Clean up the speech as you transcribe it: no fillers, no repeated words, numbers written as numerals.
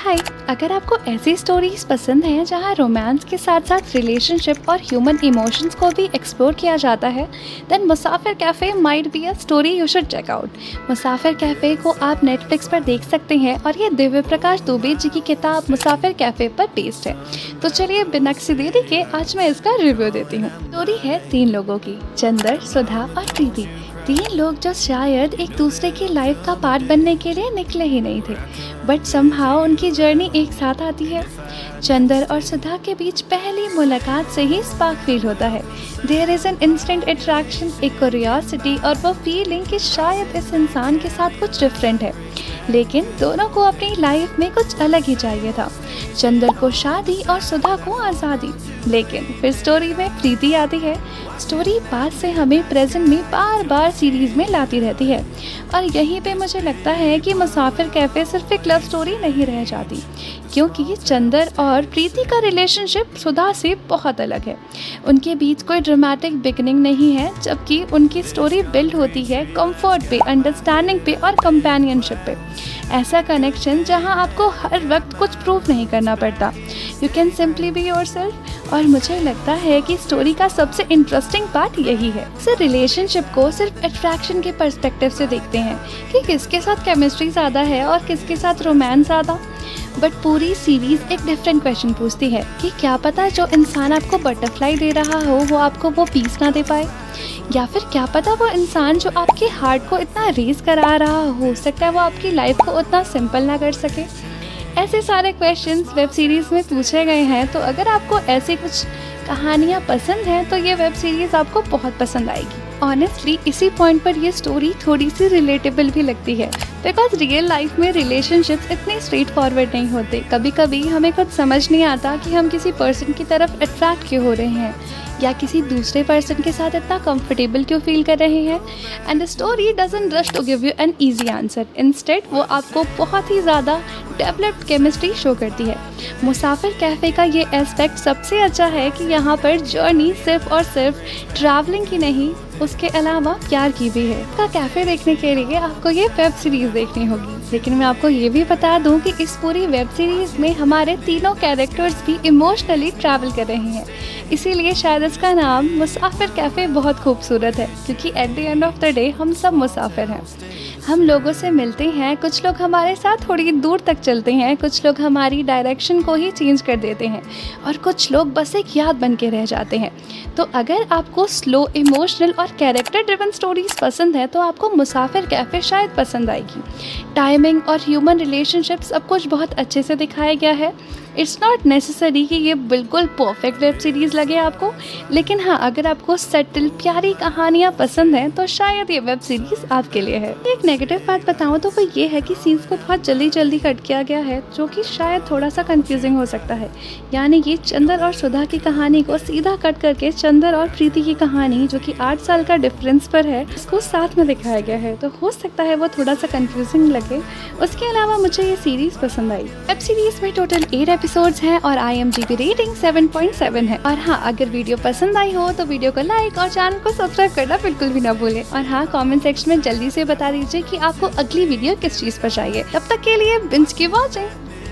हाय। अगर आपको ऐसी स्टोरीज पसंद हैं जहां रोमांस के साथ साथ रिलेशनशिप और ह्यूमन इमोशंस को भी एक्सप्लोर किया जाता है, then Musafir cafe might be a story you should check out. Musafir cafe को आप नेटफ्लिक्स पर देख सकते हैं और ये दिव्य प्रकाश दुबे जी की किताब मुसाफिर कैफ़े पर बेस्ड है। तो चलिए बिना किसी देरी के आज मैं इसका रिव्यू देती हूँ। स्टोरी है 3 लोगों की, चंदर, सुधा और प्रीति। 3 लोग जो शायद एक दूसरे की लाइफ का पार्ट बनने के लिए निकले ही नहीं थे, बट समहाउ उनकी जर्नी एक साथ आती है। चंदर और सुधा के बीच पहली मुलाकात से ही स्पार्क फील होता है। There is an instant attraction, एक क्यूरियोसिटी और वो फीलिंग कि शायद इस इंसान के साथ कुछ डिफरेंट है। लेकिन दोनों को अपनी लाइफ में कुछ अलग ही चाहिए था। चंदर को शादी और सुधा को आज़ादी। लेकिन फिर स्टोरी में प्रीति आती है। स्टोरी पास से हमें प्रेजेंट में बार बार सीरीज में लाती रहती है और यहीं पे मुझे लगता है कि मुसाफिर कैफ़े सिर्फ एक लव स्टोरी नहीं रह जाती, क्योंकि चंदर और प्रीति का रिलेशनशिप सुधा से बहुत अलग है। उनके बीच कोई ड्रामेटिक बिगनिंग नहीं है, जबकि उनकी स्टोरी बिल्ड होती है कंफर्ट पे, अंडरस्टैंडिंग पे और कंपेनियनशिप पे। ऐसा कनेक्शन जहां आपको हर वक्त कुछ प्रूव नहीं करना पड़ता। You can simply be yourself. और मुझे लगता है कि स्टोरी का सबसे इंटरेस्टिंग पार्ट यही है। सिर्फ रिलेशनशिप को सिर्फ अट्रैक्शन के पर्सपेक्टिव से देखते हैं कि किसके साथ केमिस्ट्री ज़्यादा है और किसके साथ रोमांस ज़्यादा, बट पूरी सीरीज एक डिफरेंट क्वेश्चन पूछती है कि क्या पता जो इंसान आपको बटरफ्लाई दे रहा हो वो आपको वो पीस ना दे पाए, या फिर क्या पता वो इंसान जो आपके हार्ट को इतना रेस करा रहा हो सकता है वो आपकी लाइफ को उतना सिंपल ना कर सके। ऐसे सारे क्वेश्चंस वेब सीरीज़ में पूछे गए हैं। तो अगर आपको ऐसी कुछ कहानियाँ पसंद हैं तो ये वेब सीरीज़ आपको बहुत पसंद आएगी। ऑनेस्टली इसी पॉइंट पर ये स्टोरी थोड़ी सी रिलेटेबल भी लगती है, बिकॉज रियल लाइफ में रिलेशनशिप्स इतने स्ट्रेट फॉरवर्ड नहीं होते। कभी कभी हमें खुद समझ नहीं आता कि हम किसी पर्सन की तरफ अट्रैक्ट क्यों हो रहे हैं या किसी दूसरे पर्सन के साथ इतना कंफर्टेबल क्यों फील कर रहे हैं। And the story doesn't rush to give you an easy answer. Instead वो आपको बहुत ही ज़्यादा डेवलप्ड केमिस्ट्री शो करती है। मुसाफिर कैफ़े का ये एस्पेक्ट सबसे अच्छा है कि यहाँ पर जर्नी सिर्फ और सिर्फ ट्रैवलिंग की नहीं, उसके अलावा प्यार की भी है। का कैफ़े देखने के लिए आपको ये वेब सीरीज़ देखनी होगी। लेकिन मैं आपको ये भी बता दूं कि इस पूरी वेब सीरीज़ में हमारे तीनों कैरेक्टर्स भी इमोशनली ट्रैवल कर रहे हैं, इसीलिए शायद इसका नाम मुसाफिर कैफ़े बहुत खूबसूरत है, क्योंकि at the end of the day हम सब मुसाफिर हैं। हम लोगों से मिलते हैं, कुछ लोग हमारे साथ थोड़ी दूर तक चलते हैं, कुछ लोग हमारी डायरेक्शन को ही चेंज कर देते हैं और कुछ लोग बस एक याद बन के रह जाते हैं। तो अगर आपको स्लो, इमोशनल और कैरेक्टर ड्रिवन स्टोरीज पसंद है तो आपको मुसाफिर कैफ़े शायद पसंद आएगी। टाइमिंग और ह्यूमन रिलेशनशिप सब कुछ बहुत अच्छे से दिखाया गया है। इट्स नॉट नेसेसरी कि ये बिल्कुल परफेक्ट वेब सीरीज़ लगे आपको, लेकिन हाँ, अगर आपको सेटल प्यारी कहानियाँ पसंद हैं तो शायद ये वेब सीरीज़ आपके लिए है। एक नेगेटिव बात बताऊँ तो वो ये है कि सीन्स को बहुत जल्दी कट किया गया है, जो कि शायद थोड़ा सा कंफ्यूजिंग हो सकता है। यानी कि चंदर और सुधा की कहानी को सीधा कट करके चंदर और प्रीति की कहानी, जो कि 8 साल का डिफरेंस पर है, उसको साथ में दिखाया गया है। तो हो सकता है वो थोड़ा सा कंफ्यूजिंग लगे। उसके अलावा मुझे ये सीरीज़ पसंद आई। वेब सीरीज़ में टोटल 8 एपिसोड्स हैं और IMDb रेटिंग 7.7 है। और हाँ, अगर वीडियो पसंद आई हो तो वीडियो को लाइक और चैनल को सब्सक्राइब करना बिल्कुल भी ना भूलें। और हाँ, कमेंट सेक्शन में जल्दी से बता दीजिए कि आपको अगली वीडियो किस चीज़ पर चाहिए। तब तक के लिए बिंज की वॉचिंग।